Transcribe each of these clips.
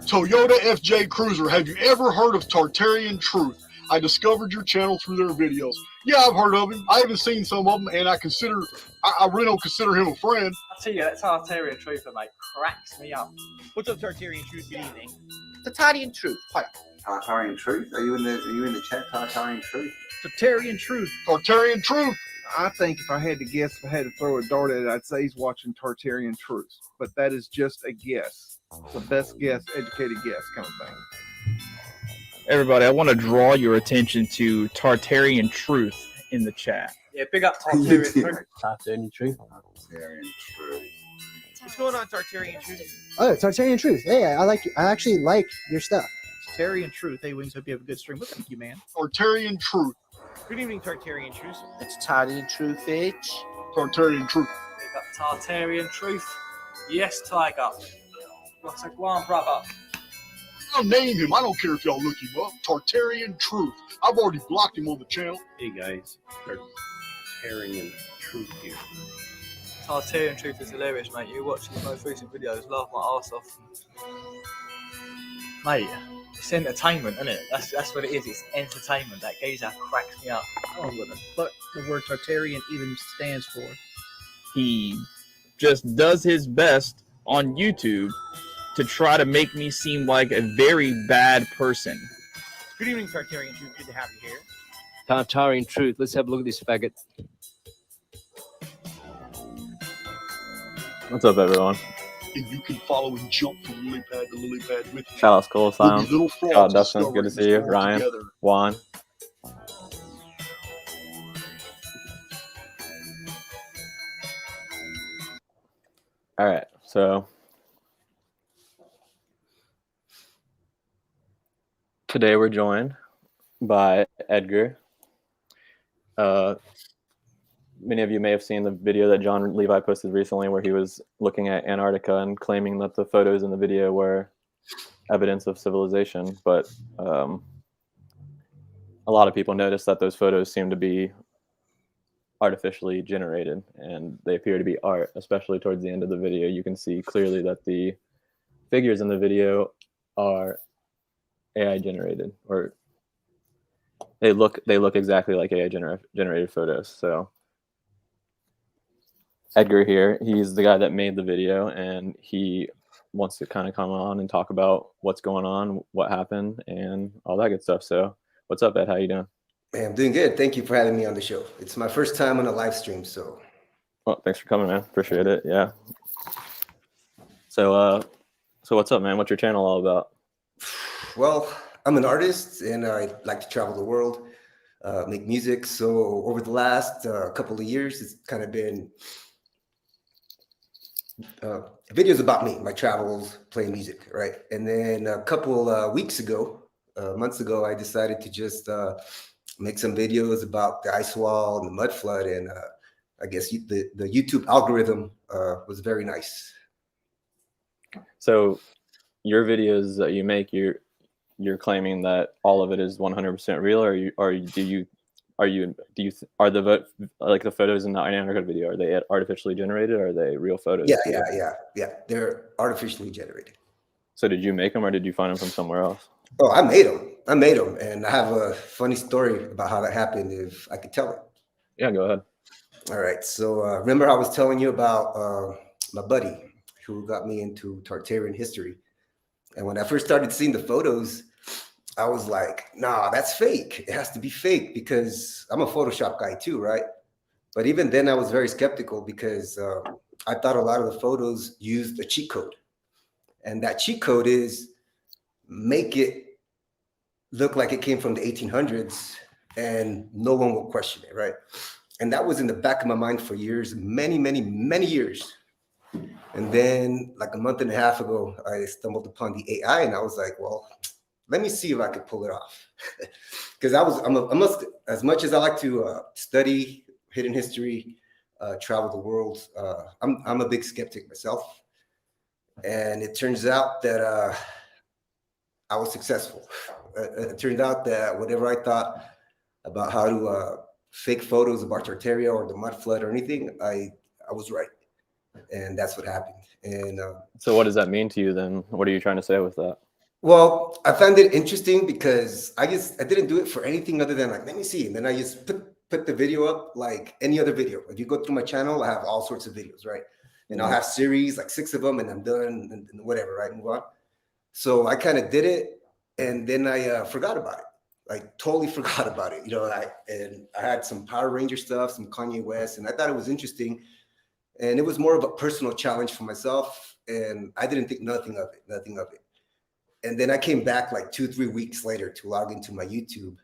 Toyota FJ Cruiser, have you ever heard of Tartarian Truth? I discovered your channel through their videos. Yeah, I've heard of him. I haven't seen some of them, and I really don't consider him a friend. I tell you, that Tartarian Truth, mate, cracks me up. What's up, Tartarian Truth? Good evening. Tartarian Truth. Tartarian Truth? Are you in the chat, Tartarian Truth? Tartarian Truth. Tartarian Truth. I think if I had to guess, if I had to throw a dart at it, I'd say he's watching Tartarian Truth. But that is just a guess. It's the best guess, educated guess kind of thing. Everybody, I want to draw your attention to Tartarian Truth in the chat. Yeah, big up Tartarian Truth. Tartarian Truth. Tartarian Truth. What's going on, Tartarian Truth? Oh, Tartarian Truth. Hey, I actually like your stuff. Tartarian Truth. Hey, Wings, hope you have a good stream. Well, thank you, man. Tartarian Truth. Good evening, Tartarian Truth. It's Tartarian Truth, H. Tartarian Truth. Big up Tartarian Truth. Yes, Tiger. What's a one, brother? I'll name him. I don't care if y'all look him up. Tartarian Truth. I've already blocked him on the channel. Hey guys, Tartarian Truth here. Tartarian Truth is hilarious, mate. You watch his most recent videos, laugh my arse off. Mate, it's entertainment, isn't it? That's what it is. It's entertainment. That geezer cracks me up. I don't know what the word Tartarian even stands for. He just does his best on YouTube to try to make me seem like a very bad person. Good evening, Tartarian Truth. Good to have you here. Tartarian Truth. Let's have a look at this faggot. What's up, everyone? And you can follow and jump from lily pad to lily pad with me. Shout out Skull Sound. Little frogs Shout out Dustin. Good to see you. discovering Ryan. together. Juan. All right, so today we're joined by Edgar. Many of you may have seen the video that John Levi posted recently where he was looking at Antarctica and claiming that the photos in the video were evidence of civilization. But a lot of people noticed that those photos seem to be artificially generated, and they appear to be art, especially towards the end of the video. You can see clearly that the figures in the video are AI generated, or they look exactly like AI generated photos. So Edgar here, he's the guy that made the video, and he wants to kind of come on and talk about what's going on, what happened, and all that good stuff. So what's up, Ed? How you doing? Hey, I'm doing good. Thank you for having me on the show. It's my first time on a live stream, so. Well, thanks for coming, man. Appreciate it. Yeah. So what's up, man? What's your channel all about? Well, I'm an artist, and I like to travel the world, make music. So over the last couple of years, it's kind of been videos about me, my travels, playing music, right? And then a couple months ago, I decided to just make some videos about the ice wall and the mud flood, and I guess the YouTube algorithm was very nice. So your videos that you make, you're claiming that all of it is 100% real, or are the photos in the Antarctica video, are they artificially generated, or are they real photos? Yeah. They're artificially generated. So did you make them, or did you find them from somewhere else? Oh, I made them, and I have a funny story about how that happened, if I could tell it. Yeah, go ahead. All right, so remember I was telling you about my buddy who got me into Tartarian history, and when I first started seeing the photos, I was like, nah, that's fake. It has to be fake, because I'm a Photoshop guy too, right? But even then I was very skeptical, because I thought a lot of the photos used a cheat code, and that cheat code is make it look like it came from the 1800s and no one will question it, right? And that was in the back of my mind for years, many years. And then like a month and a half ago, I stumbled upon the AI, and I was like, well, let me see if I could pull it off. Because as much as I like to study hidden history, travel the world, I'm a big skeptic myself. And it turns out that I was successful. It turned out that whatever I thought about how to fake photos about Tartaria or the mud flood or anything, I was right. And that's what happened. And so what does that mean to you then? What are you trying to say with that? Well, I found it interesting because I didn't do it for anything other than like, let me see. And then I just put the video up like any other video. If you go through my channel, I have all sorts of videos, right? And I'll have series, like 6 of them, and I'm done and whatever, right? Move on. So I kind of did it, and then I forgot about it. Like totally forgot about it. You know, I had some Power Ranger stuff, some Kanye West, and I thought it was interesting. And it was more of a personal challenge for myself. And I didn't think nothing of it. And then I came back like 2-3 weeks later to log into my YouTube.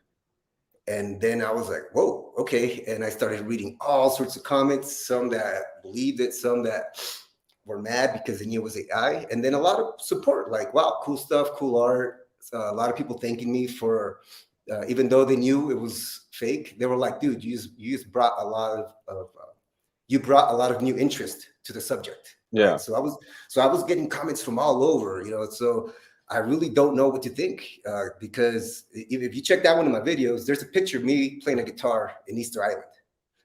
And then I was like, whoa, okay. And I started reading all sorts of comments, some that believed it, some that were mad because they knew it was AI. And then a lot of support, like, wow, cool stuff, cool art. A lot of people thanking me for, even though they knew it was fake, they were like, dude, you just brought a lot of new interest to the subject. Yeah. Right? So I was getting comments from all over, you know, so I really don't know what to think, because if you check out one of my videos, there's a picture of me playing a guitar in Easter Island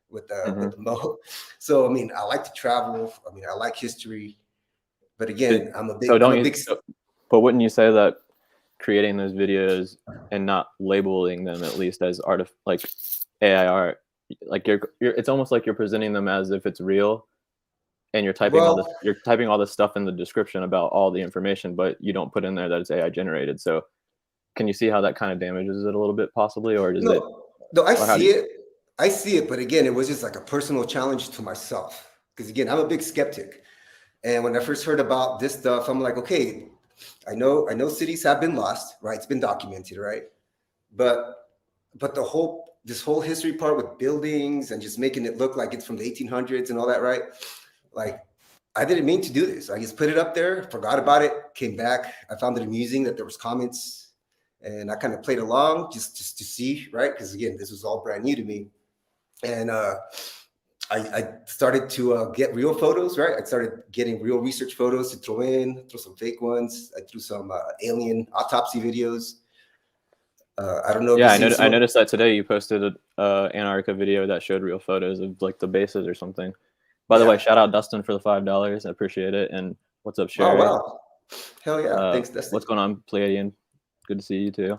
with the Mo. So, I mean, I like to travel. I mean, I like history. But again, but wouldn't you say that creating those videos and not labeling them at least as like AI art, like it's almost like you're presenting them as if it's real, and you're typing all this stuff in the description about all the information, but you don't put in there that it's AI generated. So can you see how that kind of damages it a little bit possibly, or does it? No, I see it, but again, it was just like a personal challenge to myself, because again, I'm a big skeptic. And when I first heard about this stuff, I'm like, okay, I know cities have been lost, right? It's been documented, right? But this whole history part with buildings and just making it look like it's from the 1800s and all that, right? Like, I didn't mean to do this. I just put it up there, forgot about it, came back. I found it amusing that there was comments, and I kind of played along just to see, right? Because again, this was all brand new to me. And I started to get real photos, right? I started getting real research photos to throw some fake ones. I threw some alien autopsy videos. I don't know. Yeah, I noticed that today you posted an Antarctica video that showed real photos of like the bases or something. By the way, shout out Dustin for the $5. I appreciate it. And what's up, Sherry? Oh, wow. Hell yeah. Thanks, Dustin. What's going on, Pleiadian? Good to see you too.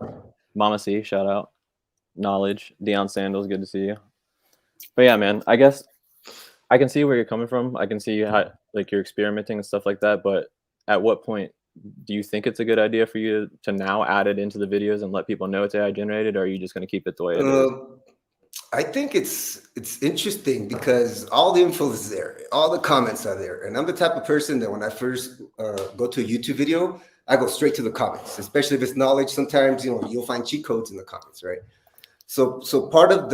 Mama C, shout out. Knowledge. Deion Sandals, good to see you. But yeah, man, I guess I can see where you're coming from. I can see how like you're experimenting and stuff like that. But at what point do you think it's a good idea for you to now add it into the videos and let people know it's AI generated, or are you just going to keep it the way it is? I think it's interesting because all the info is there, all the comments are there, and I'm the type of person that when I first go to a YouTube video, I go straight to the comments, especially if it's knowledge. Sometimes you'll find cheat codes in the comments, right? So part of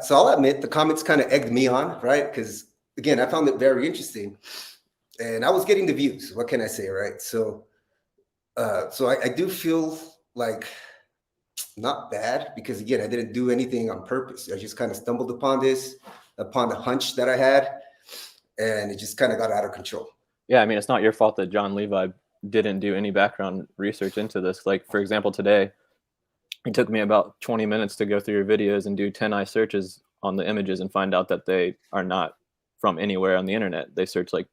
so I'll admit the comments kind of egged me on, right? Because again, I found it very interesting, and I was getting the views. What can I say, right? So I do feel like not bad, because again, I didn't do anything on purpose. I just kind of stumbled upon the hunch that I had, and it just kind of got out of control. Yeah, I mean, it's not your fault that John Levi didn't do any background research into this. Like, for example, today, it took me about 20 minutes to go through your videos and do 10 eye searches on the images and find out that they are not from anywhere on the internet. They search like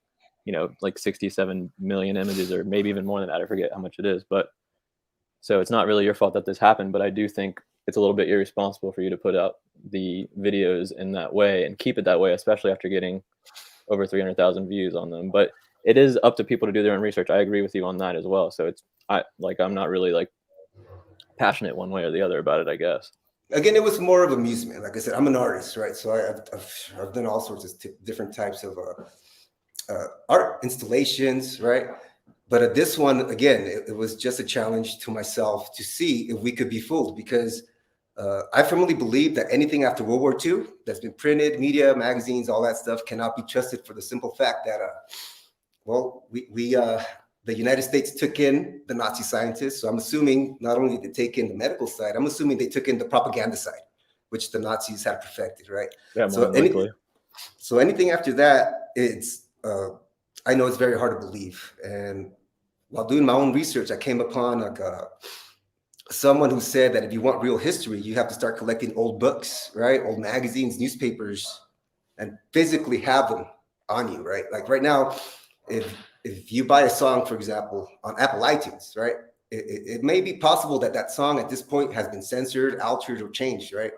67 million images, or maybe even more than that. I forget how much it is, but so it's not really your fault that this happened, but I do think it's a little bit irresponsible for you to put out the videos in that way and keep it that way, especially after getting over 300,000 views on them. But it is up to people to do their own research. I agree with you on that as well. So I'm not really like passionate one way or the other about it, I guess. Again, it was more of amusement. Like I said, I'm an artist, right? So I've done all sorts of different types of art installations, right? But at this one, again, it was just a challenge to myself to see if we could be fooled, because I firmly believe that anything after World War II that's been printed, media, magazines, all that stuff cannot be trusted for the simple fact that, the United States took in the Nazi scientists. So I'm assuming not only did they take in the medical side, I'm assuming they took in the propaganda side, which the Nazis had perfected, right? Yeah, so anything after that, I know it's very hard to believe. And while doing my own research, I came upon someone who said that if you want real history, you have to start collecting old books, right? Old magazines, newspapers, and physically have them on you, right? Like right now, if you buy a song, for example, on Apple iTunes, right? It may be possible that that song at this point has been censored, altered, or changed, right?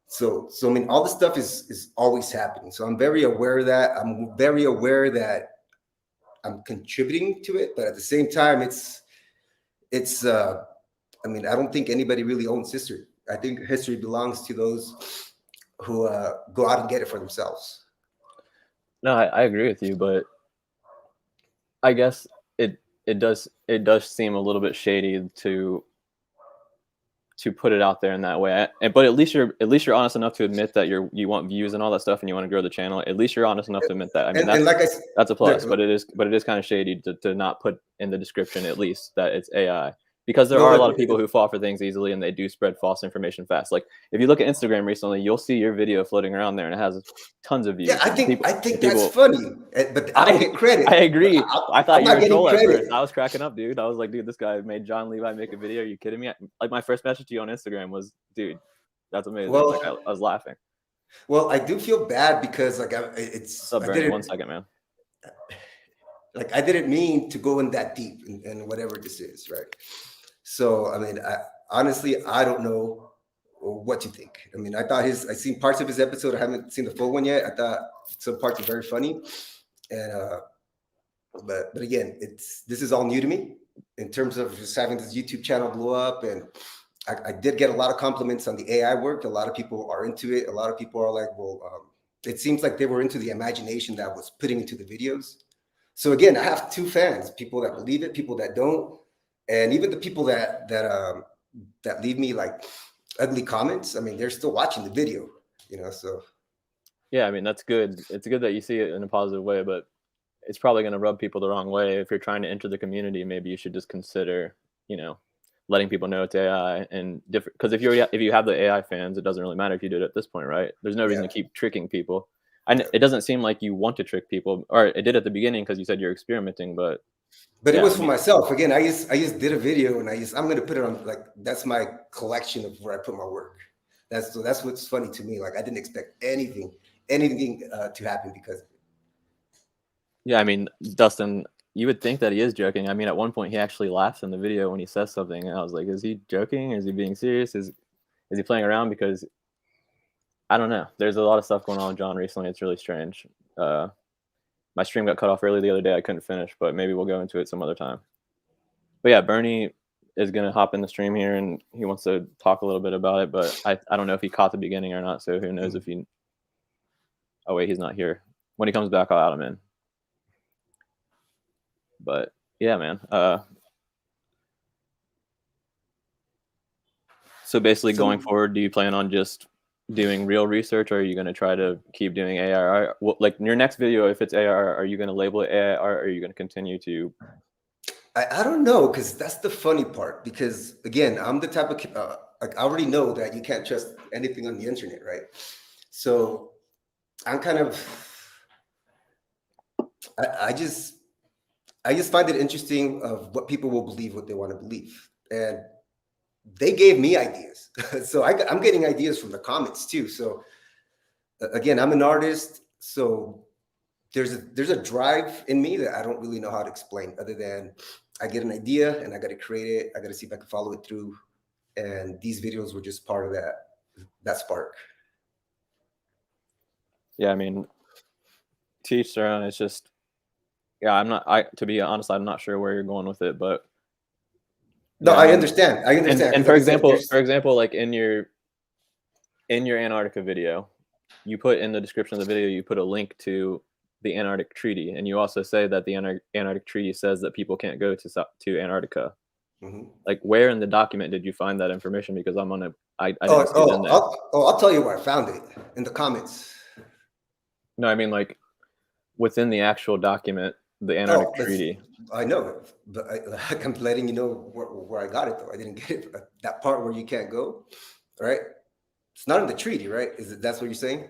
So I mean, all this stuff is always happening. So I'm very aware of that. I'm very aware that I'm contributing to it, but at the same time, it's I mean, I don't think anybody really owns history. I think history belongs to those who go out and get it for themselves. No, I agree with you, but I guess it does seem a little bit shady to put it out there in that way. But at least you're honest enough to admit that you want views and all that stuff, and you want to grow the channel. At least you're honest enough to admit that. I mean, and like I said, that's a plus. But it is kind of shady to not put in the description at least that it's AI. Because there are a lot of people who fall for things easily, and they do spread false information fast. Like if you look at Instagram recently, you'll see your video floating around there, and it has tons of views. Yeah, I think that's funny, but I don't get credit. I agree. I thought you were a troll at credit. first. I was cracking up, dude. I was like, dude, this guy made John Levi make a video. Are you kidding me? Like my first message to you on Instagram was, dude, that's amazing. Well, like, I was laughing. Well, I do feel bad because like What's up, Bernie? 1 second, man. Like I didn't mean to go in that deep in whatever this is, right? So, I mean, honestly, I don't know what to think. I mean, I've seen parts of his episode. I haven't seen the full one yet. I thought some parts are very funny. And, but again, this is all new to me in terms of just having this YouTube channel blow up. And I did get a lot of compliments on the AI work. A lot of people are into it. A lot of people are like, well, it seems like they were into the imagination that I was putting into the videos. So again, I have two fans, people that believe it, people that don't. And even the people that leave me like ugly comments, I mean, they're still watching the video, you know. So yeah, I mean, that's good. It's good that you see it in a positive way, but it's probably going to rub people the wrong way. If you're trying to enter the community, maybe you should just consider, you know, letting people know it's AI and different. Because if you have the AI fans, it doesn't really matter if you do it at this point, right? There's no reason to keep tricking people. It doesn't seem like you want to trick people, or it did at the beginning because you said you're experimenting, but it was for myself. Again, I just did a video and I'm going to put it on, like, that's my collection of where I put my work. That's what's funny to me. Like I didn't expect anything to happen because. Yeah, I mean, Dustin, you would think that he is joking. I mean, at one point he actually laughs in the video when he says something, and I was like, is he joking? Is he being serious? Is he playing around? Because I don't know. There's a lot of stuff going on with John recently. It's really strange. My stream got cut off early the other day. I couldn't finish, but maybe we'll go into it some other time. But yeah, Bernie is going to hop in the stream here, and he wants to talk a little bit about it, but I don't know if he caught the beginning or not, so who knows if he... Oh, wait, he's not here. When he comes back, I'll add him in. But yeah, man. So basically going forward, do you plan on just doing real research, or are you going to try to keep doing AIR? Well, like in your next video, if it's AIR, are you going to label it AIR, or are you going to continue to? I don't know, because that's the funny part. Because again, I'm the type of like I already know that you can't trust anything on the internet, right? So I'm kind of I just find it interesting of what people will believe, what they want to believe, and they gave me ideas. So I'm getting ideas from the comments too. So again, I'm an artist. So there's a drive in me that I don't really know how to explain, other than I get an idea and I got to create it. I got to see if I can follow it through. And these videos were just part of that spark. Yeah, I mean, to each their own. It's just, yeah, to be honest, I'm not sure where you're going with it, but no, I understand. And for example, like in your Antarctica video, you put in the description of the video, you put a link to the Antarctic Treaty, and you also say that the Antarctic Treaty says that people can't go to Antarctica. Mm-hmm. Like, where in the document did you find that information? Because I didn't see it in there. I'll tell you where I found it, in the comments. No, I mean, like, within the actual document, the Antarctic Treaty. I know, but I'm letting you know where I got it, though. I didn't get it. That part where you can't go, right? It's not in the treaty, right? That's what you're saying?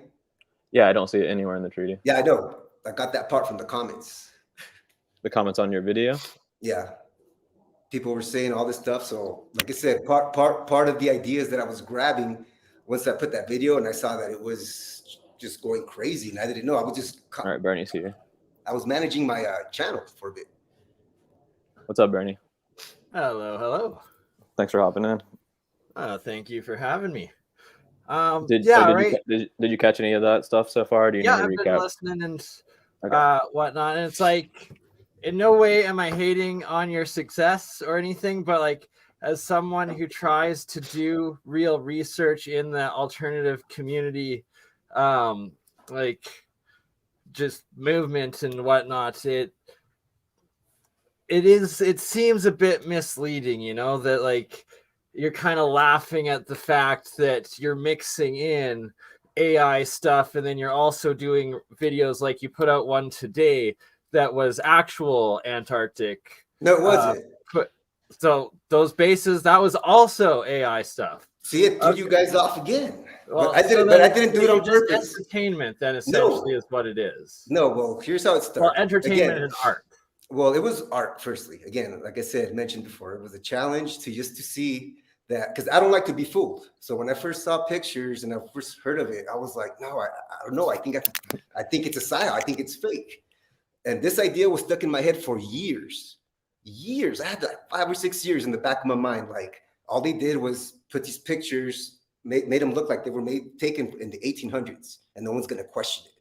Yeah, I don't see it anywhere in the treaty. Yeah, I know. I got that part from the comments. The comments on your video? Yeah. People were saying all this stuff. So, like I said, part of the ideas that I was grabbing once I put that video, and I saw that it was just going crazy, and I didn't know. I was just... All right, Bernie's here. I was managing my channel for a bit. What's up, Bernie? Hello, hello. Thanks for hopping in. Thank you for having me. Did you catch any of that stuff so far? Do you need Yeah, a I've recap? been listening and Okay. whatnot. And it's like, in no way am I hating on your success or anything, but like, as someone who tries to do real research in the alternative community, like just movement and whatnot, it seems a bit misleading, you know, that like you're kind of laughing at the fact that you're mixing in AI stuff and then you're also doing videos like you put out one today that was actual Antarctic. No, it wasn't. So those bases, that was also AI stuff. See, it threw you guys off again. Well, but I didn't do it on just purpose. entertainment, then, essentially, is what it is. No, well, here's how it started. Well, entertainment and art. Well, it was art, firstly. Again, like I said, mentioned before, it was a challenge to see that, because I don't like to be fooled. So when I first saw pictures and I first heard of it, I was like, no, I don't know. I think it's a psyop. I think it's fake. And this idea was stuck in my head for years. I had like 5 or 6 years in the back of my mind. Like, all they did was put these pictures, made them look like they were taken in the 1800s, and no one's going to question it.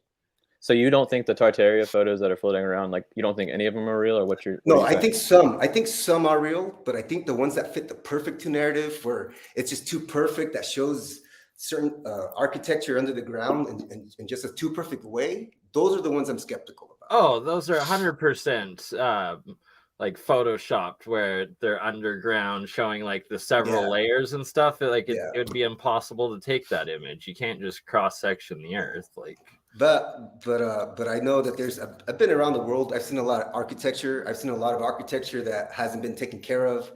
So you don't think the Tartaria photos that are floating around, like, you don't think any of them are real, or what you're? No, I think some are real, but I think the ones that fit the perfect narrative, where it's just too perfect, that shows certain architecture under the ground in just a too perfect way, those are the ones I'm skeptical about. Oh, those are 100% like photoshopped, where they're underground, showing like the several layers and stuff. It would be impossible to take that image. You can't just cross section the earth, like. But I know that I've been around the world. I've seen a lot of architecture. I've seen a lot of architecture that hasn't been taken care of.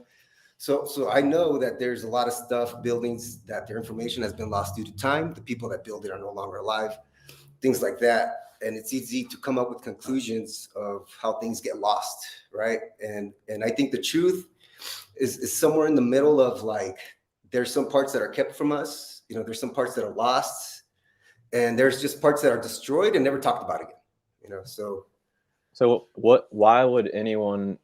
So I know that there's a lot of stuff, buildings, that their information has been lost due to time. The people that build it are no longer alive, things like that. And it's easy to come up with conclusions of how things get lost, right? And I think the truth is somewhere in the middle of, like, there's some parts that are kept from us. You know, there's some parts that are lost, and there's just parts that are destroyed and never talked about again. You know, so why would anyone?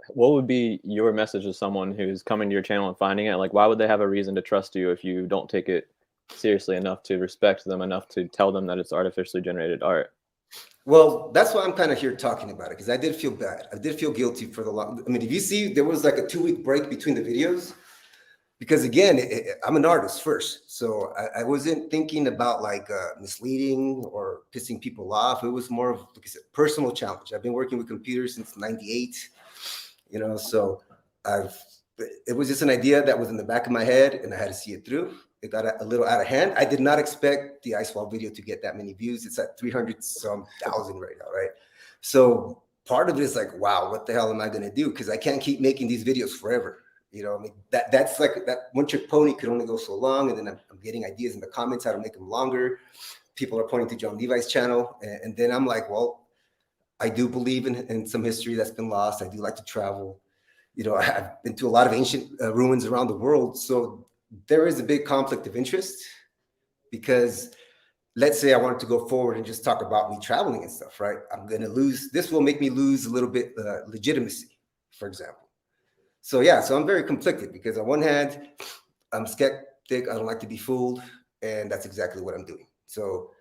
What would be your message to someone who's coming to your channel and finding it? Like, why would they have a reason to trust you if you don't take it seriously enough to respect them enough to tell them that it's artificially generated art? Well, that's why I'm kind of here talking about it, because I did feel bad. I did feel guilty for the long. I mean, if you see, there was like a 2-week break between the videos, because again, I'm an artist first, so I wasn't thinking about like misleading or pissing people off. It was more of, like I said, personal challenge. I've been working with computers since '98, you know, so it was just an idea that was in the back of my head, and I had to see it through. It got a little out of hand. I did not expect the ice wall video to get that many views. It's at 300-some-thousand right now, right? So part of it is like, wow, what the hell am I going to do? Because I can't keep making these videos forever. You know, I mean, that's like that one-trick pony could only go so long. And then I'm getting ideas in the comments how to make them longer. People are pointing to John Levi's channel. And then I'm like, well, I do believe in some history that's been lost. I do like to travel. You know, I've been to a lot of ancient ruins around the world. So there is a big conflict of interest, because let's say I wanted to go forward and just talk about me traveling and stuff, right? This will make me lose a little bit legitimacy, for example. So yeah, so I'm very conflicted, because on one hand, I'm skeptic, I don't like to be fooled, and that's exactly what I'm doing. So,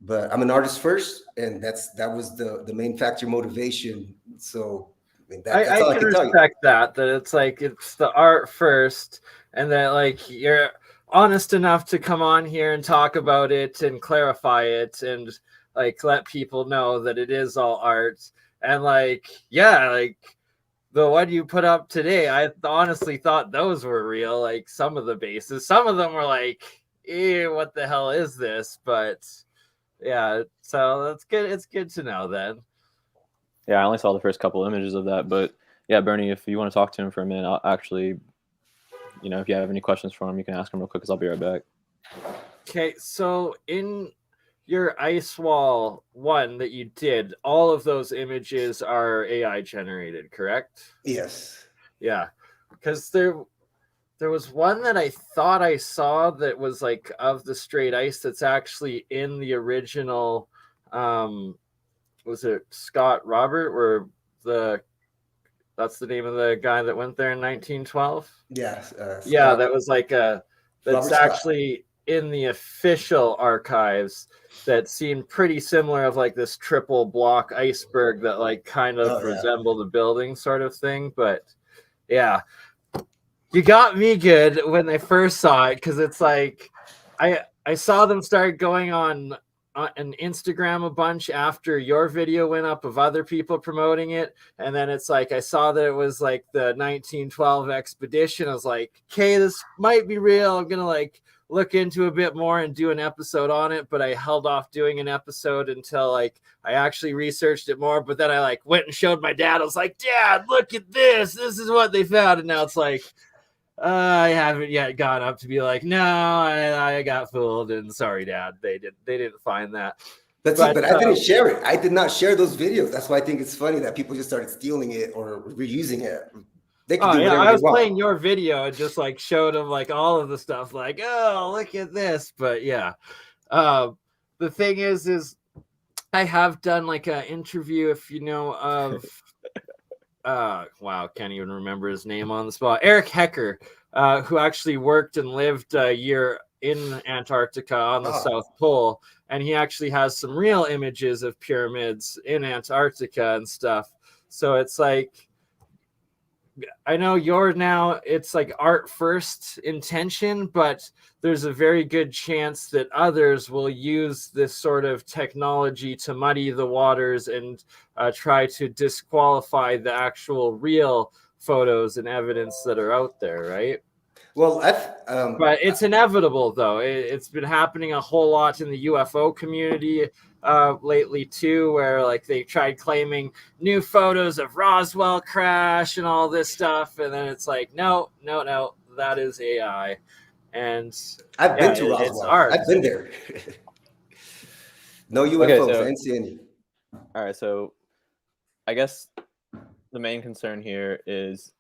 but I'm an artist first, and that was the main factor motivation. So I mean, that's all I can tell you. Respect that it's like, it's the art first, and that like you're honest enough to come on here and talk about it and clarify it and like let people know that it is all art. And like, yeah, like the one you put up today, I honestly thought those were real. Like some of the bases, some of them were like, ew, what the hell is this? But yeah, so that's good. It's good to know then. Yeah, I only saw the first couple images of that, but yeah, Bernie, if you want to talk to him for a minute, I'll actually, you know, if you have any questions for him, you can ask him real quick, because I'll be right back. Okay, so in your ice wall one that you did, all of those images are AI generated, correct? Yes. Yeah, because there was one that I thought I saw that was like of the straight ice that's actually in the original was it Scott Robert, or that's the name of the guy that went there in 1912? Yeah. Yeah, Scott- that was like that's Robert Scott. actually in the official archives that seemed pretty similar, of like this triple block iceberg that like kind of resembled a building sort of thing. But yeah, you got me good when I first saw it, because it's like I saw them start going on an Instagram a bunch after your video went up of other people promoting it, and then it's like I saw that it was like the 1912 expedition. I was like, okay, this might be real. I'm gonna like look into a bit more and do an episode on it, but I held off doing an episode until like I actually researched it more. But then I like went and showed my dad. I was like, Dad, look at this. This is what they found. And now it's like, I haven't yet gone up to be like, no, I got fooled, and sorry, Dad, they didn't find that. But I didn't share it. I did not share those videos. That's why I think it's funny that people just started stealing it or reusing it. They can do whatever I was they want. playing your video and just like showed them like all of the stuff, like, oh, look at this. But yeah, the thing is I have done like an interview, if you know of wow, can't even remember his name on the spot. Eric Hecker, who actually worked and lived a year in Antarctica on the South Pole, and he actually has some real images of pyramids in Antarctica and stuff. So it's like, I know it's like art first intention, but there's a very good chance that others will use this sort of technology to muddy the waters and try to disqualify the actual real photos and evidence that are out there, right? Well, but it's inevitable, though. It's been happening a whole lot in the UFO community lately too, where like they tried claiming new photos of Roswell crash and all this stuff, and then it's like, no, that is AI. And I've been to it's Roswell. art. I've been there. No UFOs. Okay, so, I didn't see any. All right, so I guess the main concern here is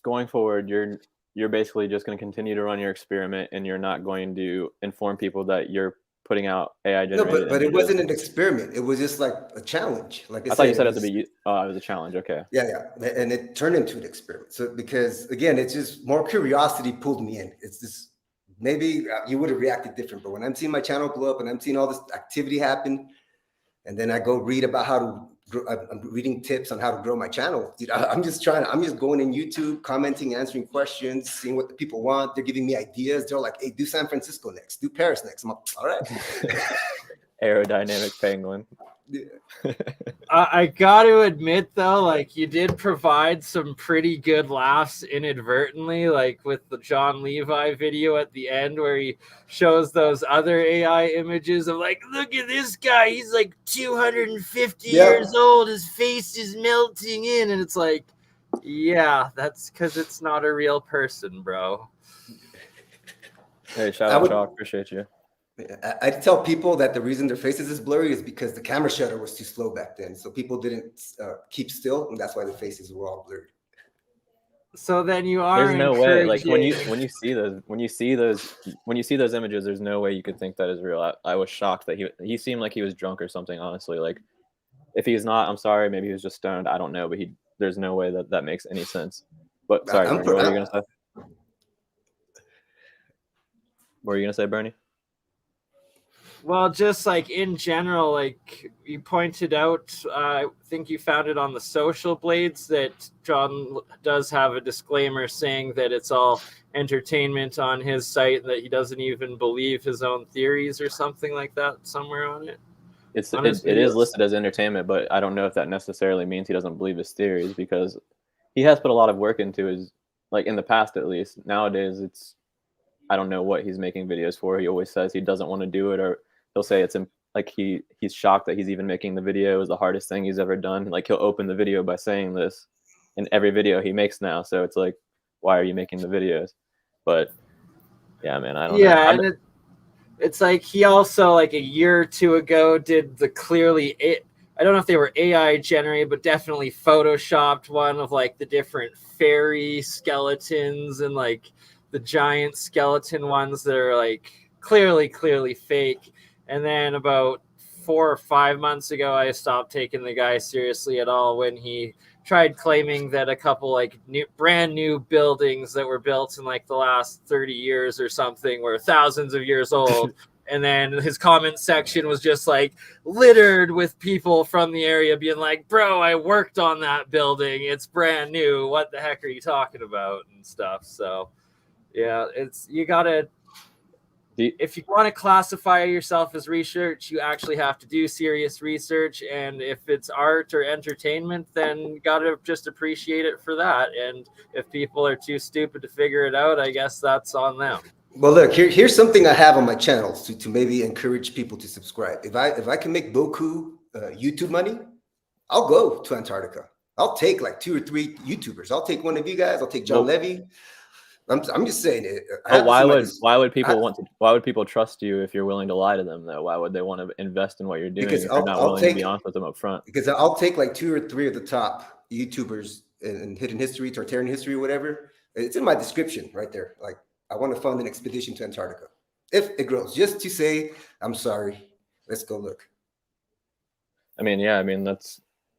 going forward, you're basically just going to continue to run your experiment, and you're not going to inform people that you're putting out AI generated. No, but it wasn't an experiment. It was just like a challenge. Like I thought you said it was a challenge. Okay. Yeah, and it turned into an experiment. So because again, it's just more curiosity pulled me in. It's just maybe you would have reacted different, but when I'm seeing my channel blow up and I'm seeing all this activity happen, and then I go read about how to. I'm reading tips on how to grow my channel. Dude, I'm just going in YouTube, commenting, answering questions, seeing what the people want. They're giving me ideas. They're like, hey, do San Francisco next, do Paris next. I'm like, all right. Aerodynamic penguin. I got to admit, though, like you did provide some pretty good laughs inadvertently, like with the John Levi video at the end where he shows those other AI images of like, look at this guy. He's like 250 years old. His face is melting in. And it's like, yeah, that's because it's not a real person, bro. Hey, shout out, Chalk. Appreciate you. I tell people that the reason their faces is blurry is because the camera shutter was too slow back then. So people didn't keep still, and that's why the faces were all blurred. So then you are. There's no way. Like when you see those images, there's no way you could think that is real. I was shocked that he seemed like he was drunk or something. Honestly, like if he's not, I'm sorry. Maybe he was just stoned. I don't know. But there's no way that makes any sense. But sorry, what were you gonna say? What were you gonna say, Bernie? Well, just like in general, like you pointed out, I think you found it on the Social Blades that John does have a disclaimer saying that it's all entertainment on his site, and that he doesn't even believe his own theories or something like that somewhere on it. It is listed as entertainment, but I don't know if that necessarily means he doesn't believe his theories, because he has put a lot of work into his, like in the past at least. Nowadays, I don't know what he's making videos for. He always says he doesn't want to do it, or he'll say it's like he's shocked that he's even making the video. It was the hardest thing he's ever done. Like he'll open the video by saying this in every video he makes now. So it's like, why are you making the videos? But yeah, man, I don't know. Yeah, and it's like he also like a year or two ago did the I don't know if they were AI generated, but definitely photoshopped one of like the different fairy skeletons and like the giant skeleton ones that are like clearly fake. And then about 4 or 5 months ago, I stopped taking the guy seriously at all when he tried claiming that a couple like brand new buildings that were built in like the last 30 years or something were thousands of years old. And then his comment section was just like littered with people from the area being like, bro, I worked on that building. It's brand new. What the heck are you talking about and stuff? So, yeah, you got to, if you want to classify yourself as research, you actually have to do serious research. And if it's art or entertainment, then you got to just appreciate it for that. And if people are too stupid to figure it out, I guess that's on them. Well, look, here's something I have on my channel to maybe encourage people to subscribe. If I can make Boku YouTube money, I'll go to Antarctica. I'll take like 2 or 3 YouTubers. I'll take one of you guys. I'll take John Levy. I'm just saying it. But why would people trust you if you're willing to lie to them though? Why would they want to invest in what you're doing if you're not willing to be honest with them up front? Because I'll take like 2 or 3 of the top YouTubers in hidden history, Tartarian history, whatever. It's in my description right there. Like, I want to fund an expedition to Antarctica if it grows, just to say, I'm sorry, let's go look. I mean, yeah,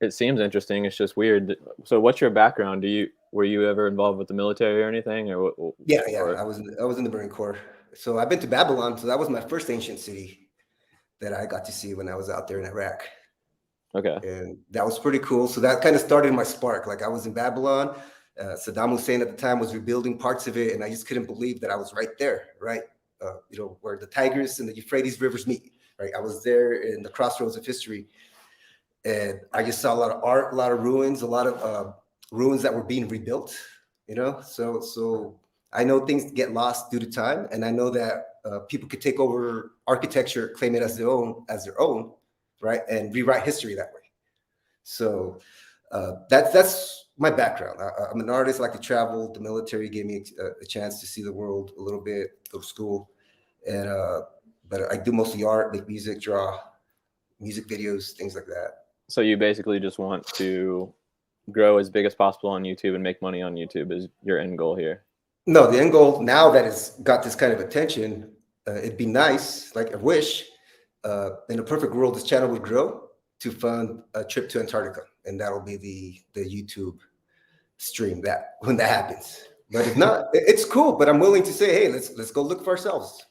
it seems interesting. It's just weird. So what's your background? Were you ever involved with the military or anything? Or Yeah. I was in the Marine Corps. So I've been to Babylon. So that was my first ancient city that I got to see when I was out there in Iraq. Okay. And that was pretty cool. So that kind of started my spark. Like, I was in Babylon. Saddam Hussein at the time was rebuilding parts of it, and I just couldn't believe that I was right there, right? Where the Tigris and the Euphrates rivers meet, right? I was there in the crossroads of history, and I just saw a lot of art, a lot of ruins, a lot of ruins that were being rebuilt, So I know things get lost due to time, and I know that people could take over architecture, claim it as their own, right? And rewrite history that way. So that's my background. I'm an artist. I like to travel. The military gave me a chance to see the world a little bit, go to school, and but I do mostly art, make music, draw, music videos, things like that. So you basically just want to grow as big as possible on YouTube and make money on YouTube is your end goal here? No, the end goal, now that it's got this kind of attention, it'd be nice, like I wish, in a perfect world, this channel would grow to fund a trip to Antarctica, and that'll be the YouTube stream when that happens. But if not, it's cool. But I'm willing to say, hey, let's go look for ourselves.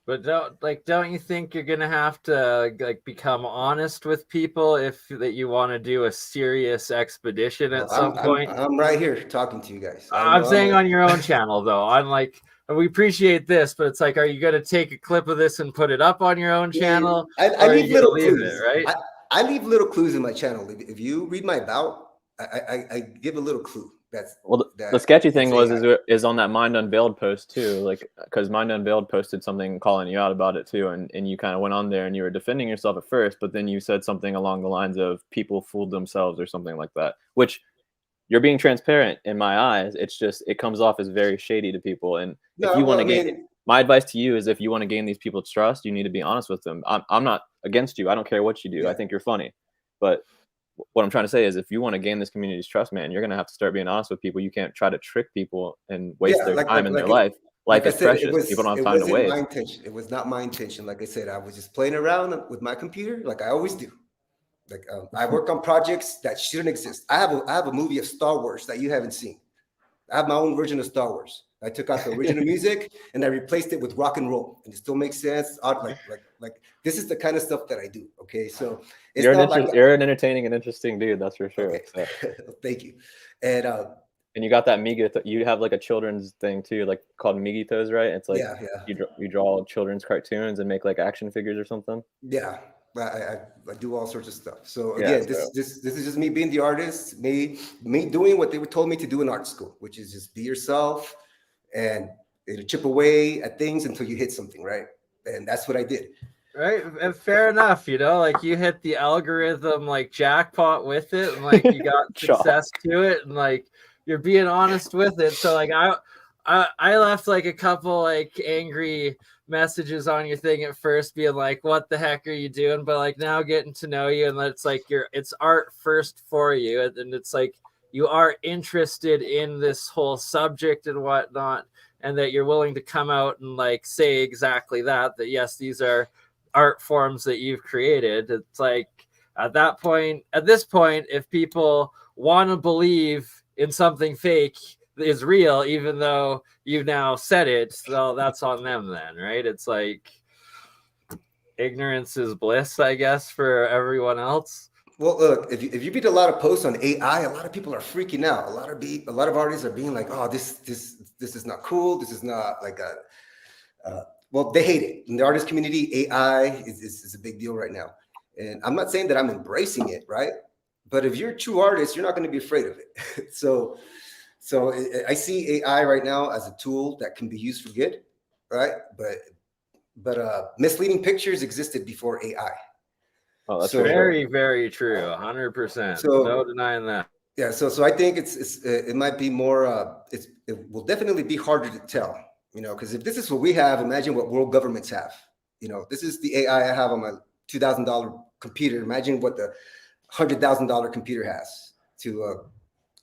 But don't you think you're gonna have to like become honest with people that you want to do a serious expedition at some point? I'm right here talking to you guys. I'm saying on your own channel though. I'm like, we appreciate this, but it's like, are you gonna take a clip of this and put it up on your own channel? I leave little clues, right? I leave little clues in my channel. If you read my about, I give a little clue. The sketchy thing is on that Mind Unveiled post too, like because Mind Unveiled posted something calling you out about it too, and you kind of went on there and you were defending yourself at first, but then you said something along the lines of people fooled themselves or something like that, which you're being transparent in my eyes. It's just it comes off as very shady to people, and if you want to gain. My advice to you is if you want to gain these people's trust, you need to be honest with them. I'm not against you. I don't care what you do. Yeah. I think you're funny. But what I'm trying to say is if you want to gain this community's trust, man, you're going to have to start being honest with people. You can't try to trick people and waste their time in their life. Life is precious. People don't have time to waste. It was not my intention. Like I said, I was just playing around with my computer like I always do. Like I work on projects that shouldn't exist. I have a movie of Star Wars that you haven't seen. I have my own version of Star Wars. I took out the original music and I replaced it with rock and roll, and it still makes sense. Like this is the kind of stuff that I do. Okay, so it's you're an entertaining and interesting dude, that's for sure. Okay. So. Thank you. And you got that you have like a children's thing too, like called Migitos, right? It's like you draw children's cartoons and make like action figures or something. Yeah. I do all sorts of stuff. So again, this is just me being the artist, me doing what they were told me to do in art school, which is just be yourself and it'll chip away at things until you hit something, right? And that's what I did. Right, and fair enough. Like you hit the algorithm like jackpot with it, and like you got success to it, and like you're being honest with it. So like I left like a couple like angry messages on your thing at first being like, what the heck are you doing? But like now getting to know you, and it's like it's art first for you, and it's like you are interested in this whole subject and whatnot, and that you're willing to come out and like say exactly that yes, these are art forms that you've created. It's like at this point, if people want to believe in something fake is real, even though you've now said it, so that's on them then, right? It's like ignorance is bliss, I guess, for everyone else. Well, look, if you read a lot of posts on AI, a lot of people are freaking out. A lot of artists are being like, "Oh, this is not cool. This is not like a." Well, they hate it in the artist community. AI is a big deal right now, and I'm not saying that I'm embracing it, right? But if you're a true artist, you're not going to be afraid of it. So I see AI right now as a tool that can be used for good, right? But misleading pictures existed before AI. Oh, that's very, very true. 100%. So, no denying that. Yeah. So I think it might be more. It will definitely be harder to tell. Because if this is what we have, imagine what world governments have. This is the AI I have on my $2,000 computer. Imagine what the $100,000 computer has to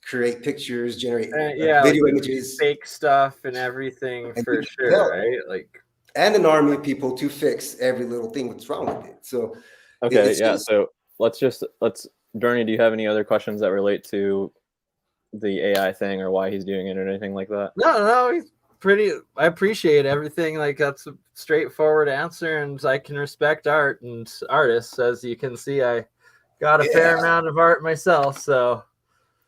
create pictures, generate video images, fake stuff, and everything, and for sure, tell, right? Like, and an army of people to fix every little thing that's wrong with it. So okay, so let's Bernie, do you have any other questions that relate to the AI thing or why he's doing it or anything like that? No, he's I appreciate everything. Like, that's a straightforward answer, and I can respect art and artists. As you can see, I got a fair amount of art myself, so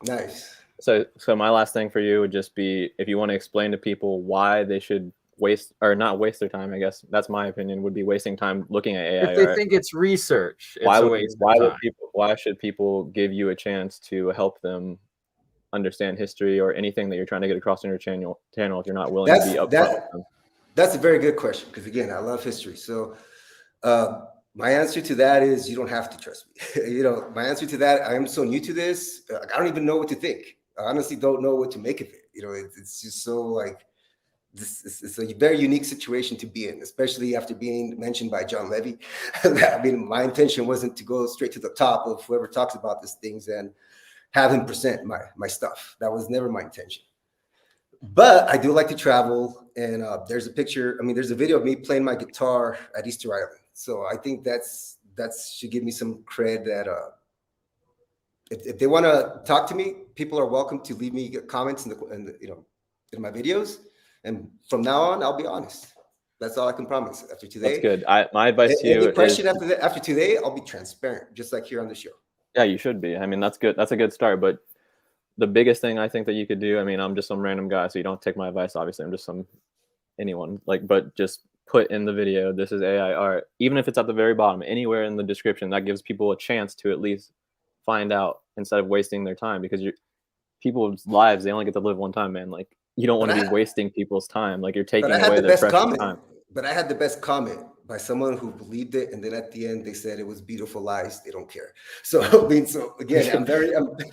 nice. So my last thing for you would just be, if you want to explain to people why they should not waste their time, I guess that's my opinion, would be wasting time looking at AI. If they think it's research, why should people give you a chance to help them understand history or anything that you're trying to get across in your channel if you're not willing to be upfront with them? That's a very good question, because again, I love history. So my answer to that is you don't have to trust me. My answer to that, I am so new to this, I don't even know what to think. I honestly don't know what to make of it. It's just so like, it's a very unique situation to be in, especially after being mentioned by John Levy. I mean, my intention wasn't to go straight to the top of whoever talks about these things and have him present my stuff. That was never my intention. But I do like to travel, and there's a video of me playing my guitar at Easter Island. So I think that should give me some cred that if they want to talk to me, people are welcome to leave me comments in my videos. And from now on, I'll be honest. That's all I can promise. After today, that's good. My advice to you question after today, I'll be transparent, just like here on the show. Yeah, you should be. I mean, that's good. That's a good start. But the biggest thing I think that you could do, I mean, I'm just some random guy, so you don't take my advice. Obviously, I'm just anyone. But just put in the video, this is AI art. Even if it's at the very bottom, anywhere in the description, that gives people a chance to at least find out instead of wasting their time, because people's lives, they only get to live one time, man. Like, you don't want to be wasting people's time. Like, you're taking away their precious time. But I had the best comment by someone who believed it, and then at the end they said it was beautiful lies. They don't care. So again,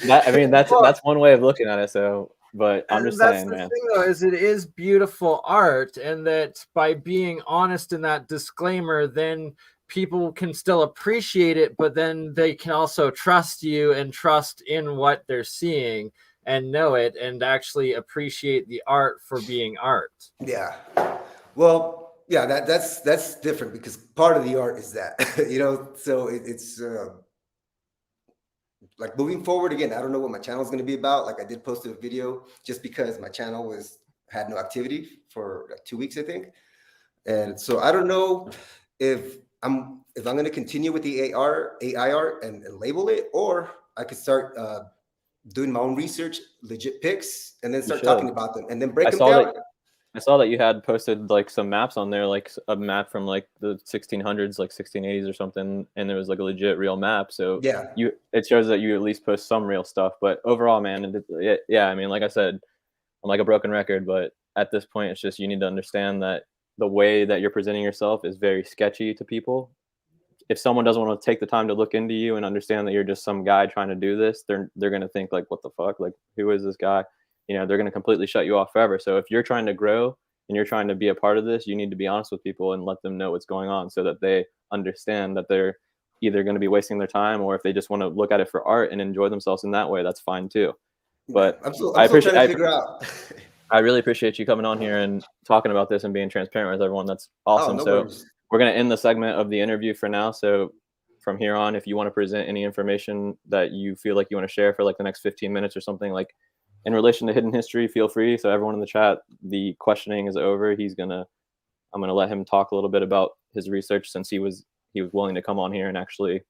that's one way of looking at it. So, but I'm just saying, man. That's the thing, though, is it is beautiful art, and that by being honest in that disclaimer, then people can still appreciate it, but then they can also trust you and trust in what they're seeing and know it and actually appreciate the art for being art. Yeah. Well, yeah, that's different, because part of the art is that, so it's like moving forward. Again, I don't know what my channel is going to be about. Like, I did post a video just because my channel had no activity for like 2 weeks, I think. And so I don't know if I'm going to continue with the AI art and label it, or I could start doing my own research, legit pics, and then start talking about them and then break them down. I saw that you had posted like some maps on there, like a map from like the 1600s, like 1680s or something, and there was like a legit real map. So yeah, it shows that you at least post some real stuff. But overall, man, I mean, like I said, I'm like a broken record, but at this point, it's just, you need to understand that the way that you're presenting yourself is very sketchy to people. If someone doesn't want to take the time to look into you and understand that you're just some guy trying to do this, they're going to think like, what the fuck? Like, who is this guy? They're going to completely shut you off forever. So if you're trying to grow and you're trying to be a part of this, you need to be honest with people and let them know what's going on, so that they understand that they're either going to be wasting their time, or if they just want to look at it for art and enjoy themselves in that way, that's fine too. But I really appreciate you coming on here and talking about this and being transparent with everyone. That's awesome. Oh, no worries. we're going to end the segment of the interview for now. So from here on, if you want to present any information that you feel like you want to share for like the next 15 minutes or something like in relation to hidden history, feel free. So everyone in the chat, the questioning is over. I'm gonna let him talk a little bit about his research since he was willing to come on here and actually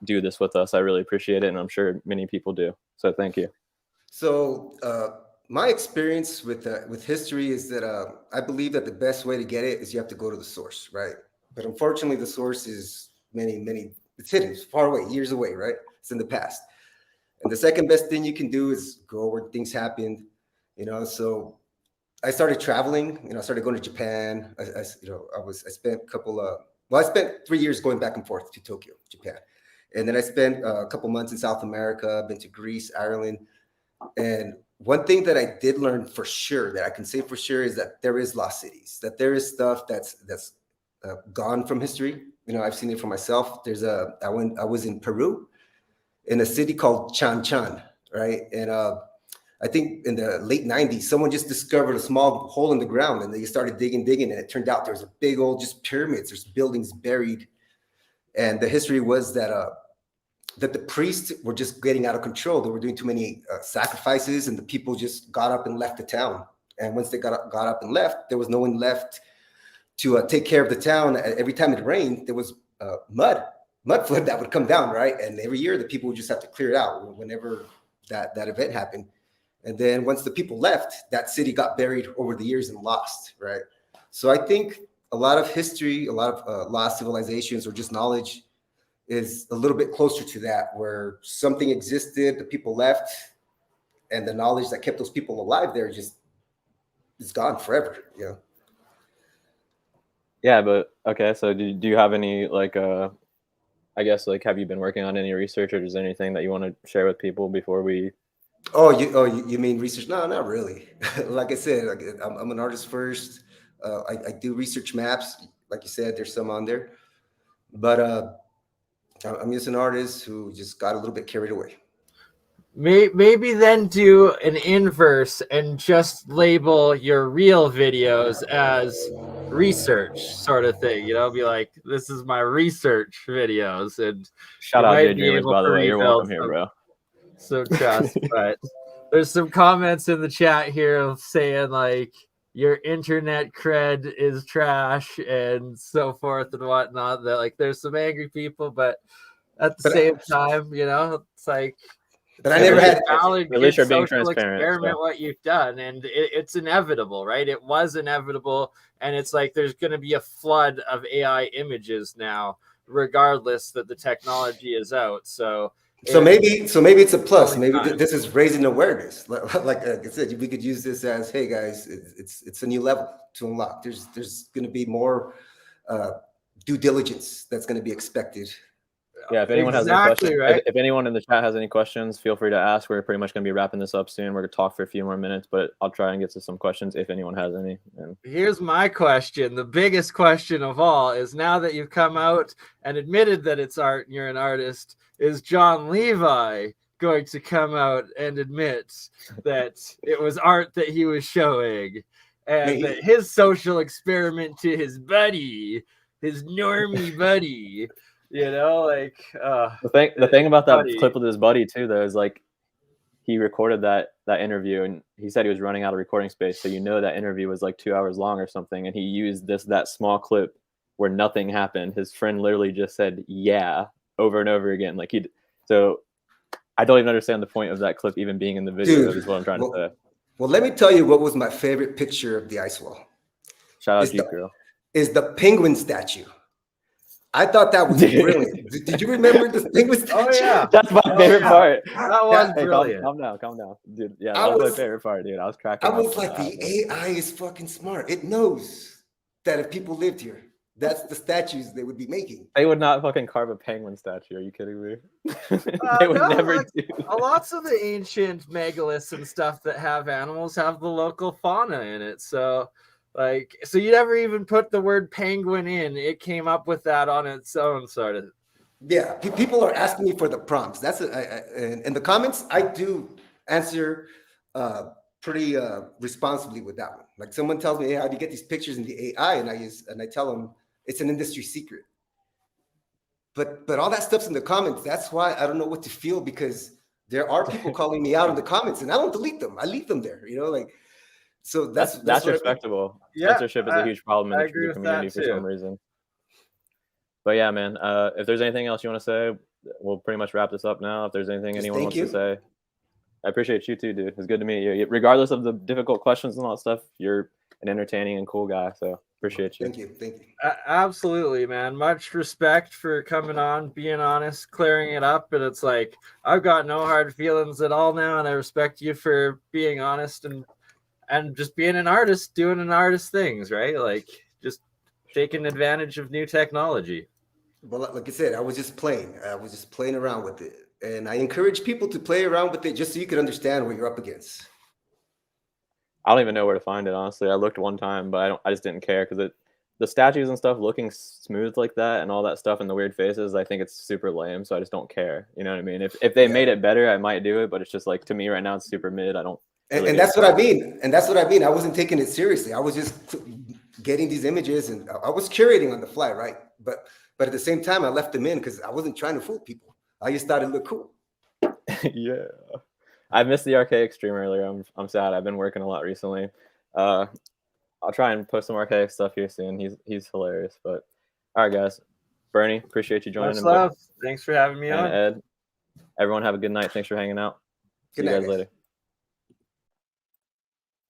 do this with us. I really appreciate it, and I'm sure many people do. So thank you. So my experience with history is that I believe that the best way to get it is you have to go to the source, right? But unfortunately, the source is it's hidden, it's far away, years away, right? It's in the past. And the second best thing you can do is go where things happened, So I started traveling, I started going to Japan. I spent I spent 3 years going back and forth to Tokyo, Japan. And then I spent a couple months in South America, been to Greece, Ireland. And one thing that I did learn for sure, that I can say for sure, is that there is lost cities, that there is stuff that's gone from history. I've seen it for myself. I was in Peru, in a city called Chan Chan, right? And I think in the late 90s, someone just discovered a small hole in the ground, and they started digging, and it turned out there was a big old just pyramids. There's buildings buried, and the history was that the priests were just getting out of control. They were doing too many sacrifices, and the people just got up and left the town. And once they got up and left, there was no one left to take care of the town. Every time it rained, there was mud flood that would come down, right? And every year the people would just have to clear it out whenever that event happened. And then once the people left, that city got buried over the years and lost, right? So I think a lot of history, a lot of lost civilizations or just knowledge is a little bit closer to that, where something existed, the people left, and the knowledge that kept those people alive there just is gone forever, Yeah, but okay. So do you have any I guess have you been working on any research, or is there anything that you want to share with people before we? You mean research? No, not really. Like I said, I'm an artist first. I do research maps. Like you said, there's some on there, but I'm just an artist who just got a little bit carried away. Maybe then do an inverse and just label your real videos as research sort of thing. Be like, this is my research videos. And shout out Daydreamers, by the way. You're welcome here, bro. So trust, but there's some comments in the chat here saying your internet cred is trash and so forth and whatnot. That there's some angry people, but at the same time, it's like. But I never had valid at least you're being social transparent. Experiment what you've done, and it's inevitable, right? It was inevitable, and it's like there's going to be a flood of AI images now, regardless that the technology is out. So maybe it's a plus. Maybe this is raising awareness. Like I said, we could use this as, hey guys, it's a new level to unlock. There's going to be more due diligence that's going to be expected. Yeah, if anyone has any questions, right? If anyone in the chat has any questions, feel free to ask. We're pretty much going to be wrapping this up soon. We're going to talk for a few more minutes, but I'll try and get to some questions if anyone has any. Here's my question. The biggest question of all is, now that you've come out and admitted that it's art and you're an artist, is John Levi going to come out and admit that it was art that he was showing, and that his social experiment to his buddy, his normie buddy, the thing about that clip with his buddy too, though, is he recorded that interview, and he said he was running out of recording space. So that interview was 2 hours long or something, and he used that small clip where nothing happened. His friend literally just said "yeah" over and over again. So I don't even understand the point of that clip even being in the video. Dude, is what I'm trying to say. Well, let me tell you what was my favorite picture of the ice wall. Shout out to you, girl. Is the penguin statue. I thought that was brilliant. Did you remember the penguin statue? Oh yeah, that's my favorite part. That was brilliant. Calm down, dude. Yeah, that was my favorite part, dude. I was cracking. I was like, the AI is fucking smart. It knows that if people lived here, that's the statues they would be making. They would not fucking carve a penguin statue. Are you kidding me? They would never do. Lots of the ancient megaliths and stuff that have animals have the local fauna in it, so. So you never even put the word penguin in. It came up with that on its own, sort of. Yeah, people are asking me for the prompts. That's in the comments. I do answer pretty responsibly with that one. Someone tells me, "Hey, how do you get these pictures in the AI?" And I tell them, It's an industry secret. But all that stuff's in the comments. That's why I don't know what to feel, because there are people calling me out in the comments, and I don't delete them. I leave them there, you know, like. So that's what I mean. respectable. Yeah, Censorship is a huge problem in I the agree with community that for some too. reason. But yeah, man, if there's anything else you want to say, we'll pretty much wrap this up now. If there's anything anyone wants to say, I appreciate you too, dude. It's good to meet you. Regardless of the difficult questions and all that stuff, you're an entertaining and cool guy. So appreciate you. Thank you. Thank you. Absolutely, man. Much respect for coming on, being honest, clearing it up. And it's like, I've got no hard feelings at all now. And I respect you for being honest and just being an artist, doing an artist things, right? Like just taking advantage of new technology. Well, like I said, I was just playing. I was just playing around with it. And I encourage people to play around with it just so you can understand what you're up against. I don't even know where to find it, honestly. I looked one time, but I just didn't care because the statues and stuff looking smooth like that and all that stuff and the weird faces, I think it's super lame. So I just don't care. You know what I mean? If they made it better, I might do it. But it's just like, to me right now, it's super mid. I don't. Really and that's what I mean. And that's what I mean. I wasn't taking it seriously. I was just getting these images and I was curating on the fly, right? But at the same time, I left them in because I wasn't trying to fool people. I just thought it looked cool. Yeah. I missed the archaic stream earlier. I'm sad. I've been working a lot recently. I'll try and post some archaic stuff here soon. He's hilarious. But all right, guys. Bernie, appreciate you joining. Much love. Thanks for having me on. Ed, everyone have a good night. Thanks for hanging out. See you guys later.